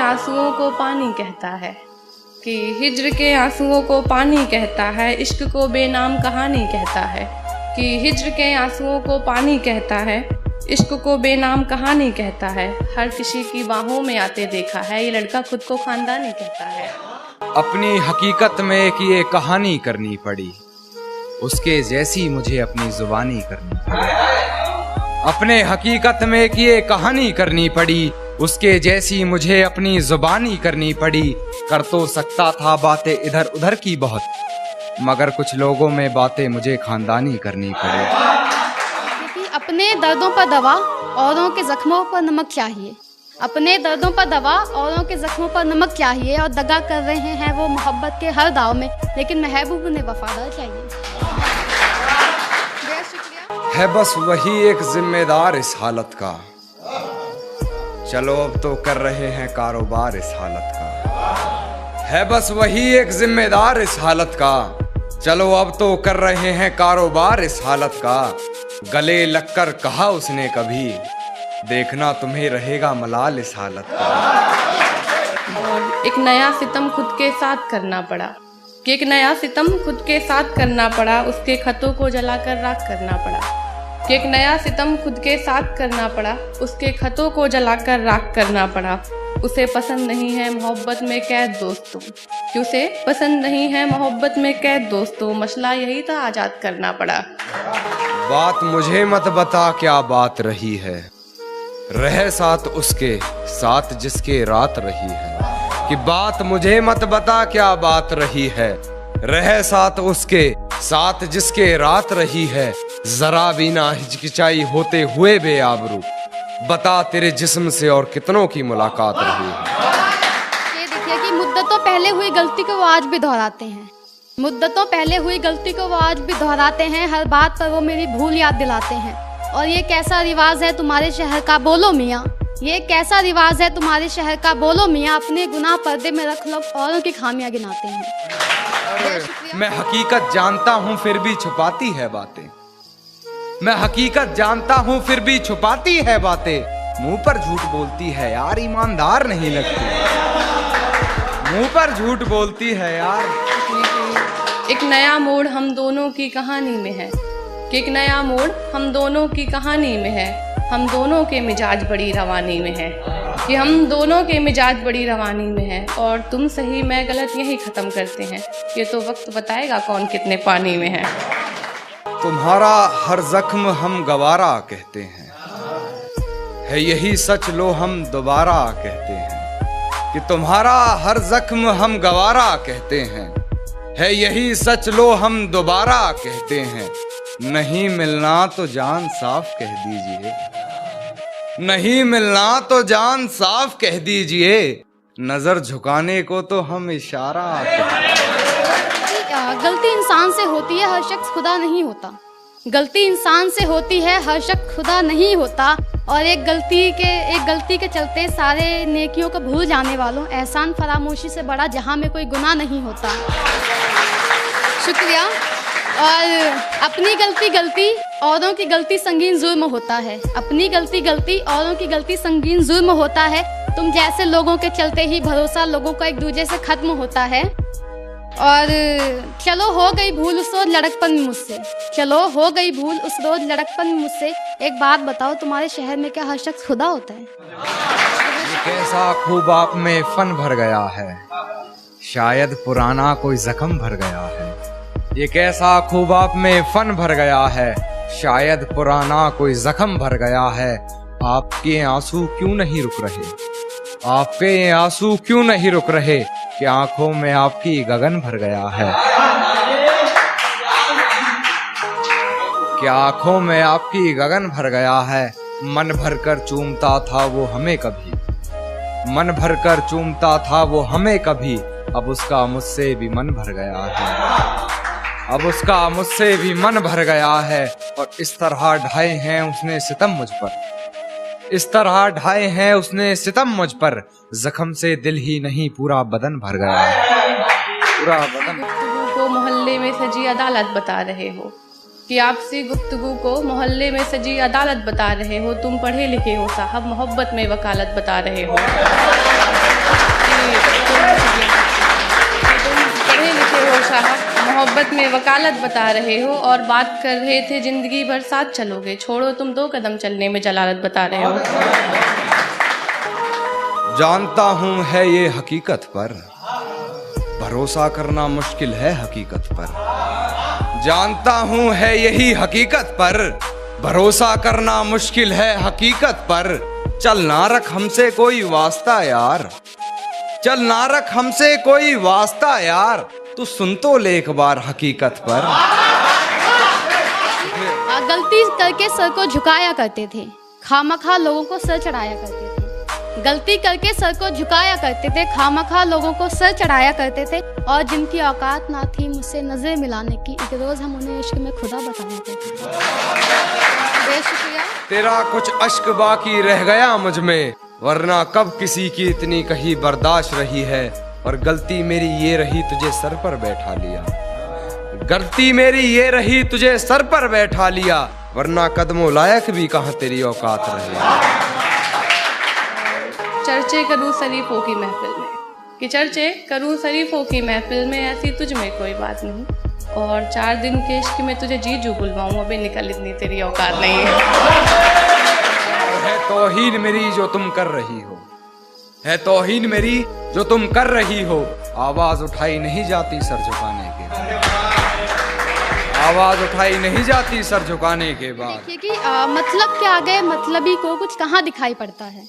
आंसुओं को पानी कहता है, कि हिज्र के आंसुओं को पानी कहता है, इश्क को बेनाम कहानी कहता है, कि हिज्र के आंसुओं को पानी कहता है, इश्क को बेनाम कहानी कहता है। हर किसी की बाहों में आते देखा है, ये लड़का खुद को खानदानी कहता है। अपनी हकीकत में एक ये कहानी करनी पड़ी, उसके जैसी मुझे अपनी जुबानी करनी पड़ी। अपने हकीकत में एक ये कहानी करनी पड़ी, उसके जैसी मुझे अपनी जुबानी करनी पड़ी। कर तो सकता था बातें इधर उधर की बहुत, मगर कुछ लोगों में बातें मुझे खानदानी करनी पड़ी। अपने दर्दों पर दवा औरों के जख्मों पर नमक चाहिए, अपने दर्दों पर दवा औरों के जख्मों पर नमक चाहिए। और दगा कर रहे हैं वो मोहब्बत के हर दाव में, लेकिन महबूब उन्हें वफादार चाहिए। है बस वही एक जिम्मेदार इस हालत का, चलो अब तो कर रहे हैं कारोबार इस हालत का। है बस वही एक जिम्मेदार इस हालत का, चलो अब तो कर रहे हैं कारोबार इस हालत का। गले लगकर कहा उसने कभी, देखना तुम्हें रहेगा मलाल इस हालत का। और एक नया सितम खुद के साथ करना पड़ा, कि एक नया सितम खुद के साथ करना पड़ा, उसके खतों को जलाकर राख करना पड़ा। कि एक नया सितम खुद के साथ करना पड़ा, उसके खतों को जलाकर राख करना पड़ा। उसे पसंद नहीं है मोहब्बत में कैद दोस्तों, कि उसे पसंद नहीं है मोहब्बत में कैद दोस्तों, मसला यही था आजाद करना पड़ा। बात मुझे मत बता क्या बात रही है, रहे साथ उसके साथ जिसके रात रही है। कि बात मुझे मत बता क्या बात रही है, रहे साथ उसके साथ जिसके रात रही है। जरा भी ना हिचकिचाई होते हुए बेआबरू, बता तेरे जिस्म से और कितनों की मुलाकात रही है। ये देखिए कि मुद्दतों पहले हुई गलती को वो आज भी दोहराते हैं, मुद्दतों पहले हुई गलती को वो आज भी दोहराते हैं। हर बात पर वो मेरी भूल याद दिलाते हैं। और ये कैसा रिवाज है तुम्हारे शहर का बोलो मियाँ, ये कैसा रिवाज है तुम्हारे शहर का बोलो मियाँ, अपने गुनाह पर्दे में रख लो औरों की खामियां गिनाते हैं। मैं हकीकत जानता हूँ फिर भी छुपाती है बातें, मैं हकीकत जानता हूँ फिर भी छुपाती है बातें। मुंह पर झूठ बोलती है यार ईमानदार नहीं लगती, मुंह पर झूठ बोलती है यार। एक नया मोड़ हम दोनों की कहानी में है, कि एक नया मोड़ हम दोनों की कहानी में है। हम दोनों के मिजाज बड़ी रवानी में है, कि हम दोनों के मिजाज बड़ी रवानी में है। और तुम सही मैं गलत यही ख़त्म करते हैं, ये तो वक्त बताएगा कौन कितने पानी में है। तुम्हारा हर जख्म हम गवारा कहते हैं, है यही सच लो हम दोबारा कहते हैं। कि तुम्हारा हर जख्म हम गवारा कहते हैं, है यही सच लो हम दोबारा कहते हैं। नहीं मिलना तो जान साफ कह दीजिए, नहीं मिलना तो जान साफ कह दीजिए, नजर झुकाने को तो हम इशारा कहते हैं। गलती इंसान से होती है, हर शख्स खुदा नहीं होता। गलती इंसान से होती है, हर शख्स खुदा नहीं होता। और एक गलती के चलते सारे नेकियों को भूल जाने वालों, एहसान फरामोशी से बड़ा जहां में कोई गुनाह नहीं होता। शुक्रिया। और अपनी गलती औरों की गलती संगीन जुर्म होता है, अपनी गलती औरों की गलती संगीन जुर्म होता है। तुम जैसे लोगों के चलते ही भरोसा लोगों का एक दूसरे से खत्म होता है। और चलो हो गई भूल उस रोज लड़कपन में मुझसे, चलो हो गई भूल उस रोज लड़कपन में मुझसे। एक बात बताओ, तुम्हारे शहर में क्या हर शख्स खुदा होता है? कैसा खूब आप में फन भर गया है, शायद पुराना कोई जख्म भर गया है। ये कैसा खूब आप में फन भर गया है, शायद पुराना कोई जख्म भर गया है। आपके आंसू क्यों नहीं रुक रहे, आपके आंसू क्यों नहीं रुक रहे, कि आंखों में आपकी गगन भर गया है। कि आंखों में आपकी गगन भर गया है। मन भर कर चूमता था वो हमें कभी, मन भर कर चूमता था वो हमें कभी, अब उसका मुझसे भी मन भर गया है, अब उसका मुझसे भी मन भर गया है। और इस तरह ढाए हैं उसने सितम मुझ पर, इस तरह ढाए हैं उसने सितम मुझ पर, जख्म से दिल ही नहीं पूरा बदन भर गया है, पूरा बदन। गुफ्तगू को मोहल्ले में सजी अदालत बता रहे हो, कि आपसी गुफ्तगू को मोहल्ले में सजी अदालत बता रहे हो। तुम पढ़े लिखे हो साहब, मोहब्बत में वकालत बता रहे हो। मोहब्बत में वकालत बता रहे हो और बात कर रहे थे जिंदगी भर साथ चलोगे, छोड़ो तुम 2 कदम चलने में जलालत बता रहे हो। जानता हूँ है ये हकीकत पर, भरोसा करना मुश्किल है हकीकत पर। जानता हूँ है यही हकीकत पर, भरोसा करना मुश्किल है हकीकत पर। चल ना रख हमसे कोई वास्ता यार, चल ना रख हमसे कोई वास्ता यार, तू सुन तो ले एक बार हकीकत पर। गलती करके सर को झुकाया करते थे, खामखा लोगों को सर चढ़ाया करते थे। गलती करके सर को झुकाया करते थे, खामखा लोगों को सर चढ़ाया करते थे। और जिनकी औकात ना थी मुझसे नजर मिलाने की, एक रोज हम उन्हें इश्क में खुदा बताने थे। बेशुक्रिया। तेरा कुछ अश्क बाकी रह गया मुझ में, वरना कब किसी की इतनी कही बर्दाश्त रही है। और गलती मेरी ये रही तुझे सर पर बैठा लिया, गलती मेरी ये रही तुझे सर पर बैठा लिया, वरना कदमों लायक भी कहाँ तेरी औकात रही। चर्चे करूँ शरीफों की महफिल में, कि चर्चे करूँ शरीफों की महफिल में, ऐसी तुझ में कोई बात नहीं। और 4 दिन के इश्क में तुझे जीजू बुलवाऊं, अभी निकल इतनी तेरी औकात नहीं है तौहीन मेरी जो तुम कर रही हो, है तौहीन मेरी जो तुम कर रही हो। आवाज उठाई नहीं जाती सर झुकाने के बाद, आवाज उठाई नहीं जाती सर झुकाने के बाद। देखिए कि मतलब के आगे मतलबी को कुछ कहाँ दिखाई पड़ता है,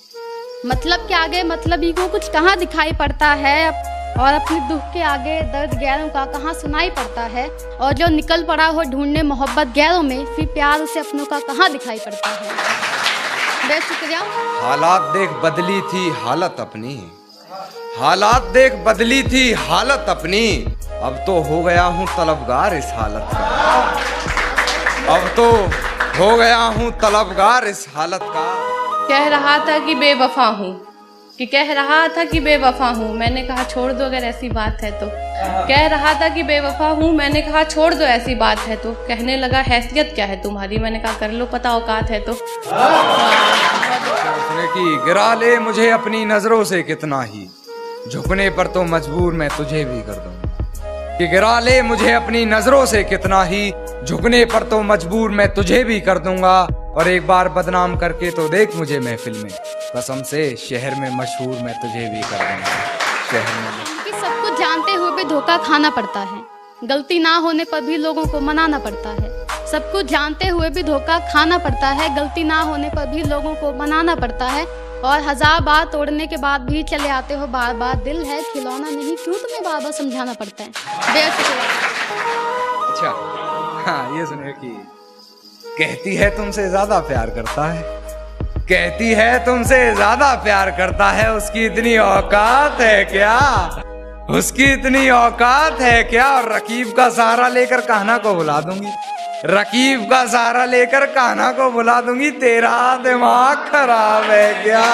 मतलब के आगे मतलबी को कुछ कहाँ दिखाई पड़ता है। और अपने दुख के आगे दर्द गैरों का कहाँ सुनाई पड़ता है। और जो निकल पड़ा हो ढूंढने मोहब्बत गैरों में, फिर प्यार उसे अपनों का कहाँ दिखाई पड़ता है। बेशुक्रिया। हालात देख बदली थी हालत अपनी, हालात देख बदली थी हालत अपनी, अब तो हो गया हूँ तलबगार इस हालत का, अब तो हो गया हूँ तलबगार इस हालत का। कह रहा था कि बेवफा हूँ, कि कह रहा था कि बेवफा हूँ, मैंने कहा छोड़ दो अगर ऐसी बात है तो। कह रहा था कि बेवफा हूँ, मैंने कहा छोड़ दो ऐसी बात है तो। कहने लगा हैसियत क्या है तुम्हारी, मैंने कहा कर लो पता औकात है तो। उसने की गिरा ले मुझे अपनी नजरों से कितना ही, झुकने पर तो मजबूर मैं तुझे भी कर दूंगा। कि गिरा ले मुझे अपनी नजरों से कितना ही, झुकने पर तो मजबूर मैं तुझे भी कर दूंगा। और एक बार बदनाम करके तो देख मुझे महफिल में, कसम से शहर में मशहूर मैं तुझे भी कर दूंगा। शहर में कि सब कुछ जानते हुए भी धोखा खाना पड़ता है, गलती ना होने पर भी लोगों को मनाना पड़ता है। सब कुछ जानते हुए भी धोखा खाना पड़ता है, गलती ना होने पर भी लोगों को मनाना पड़ता है। और 1000 बार तोड़ने के बाद भी चले आते हो बार बार, दिल है खिलौना नहीं, क्यों तुम्हें बार बार समझाना पड़ता है। अच्छा हाँ ये सुनिए कि कहती है तुमसे ज्यादा प्यार करता है, कहती है तुमसे ज्यादा प्यार करता है, उसकी इतनी औकात है क्या, उसकी इतनी औकात है क्या। और रकीब का सहारा लेकर कान्हा को बुला दूंगी, रकीब का सहारा लेकर कान्हा को बुला दूंगी, तेरा दिमाग खराब है क्या।